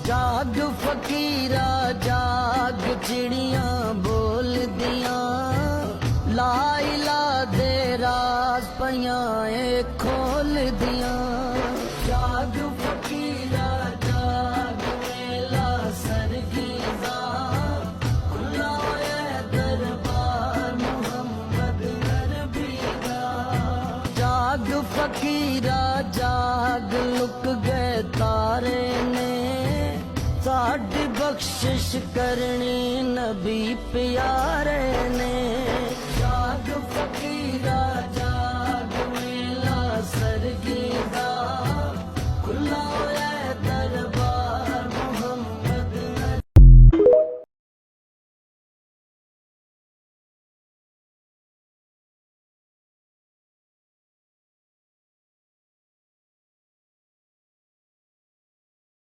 जाग फकीरा जाग चिड़ियां बोल दियां, ला इला दे राज पयां खोल दियां। जाग फकीरा जाग मेला सरगीज़ा, खुला है दरबार मुहम्मद नबी दा। जाग फकीरा जाग लुक गए तारे ने, साडी बख्शिश करनी नबी प्यारे ने। जाग फकीरा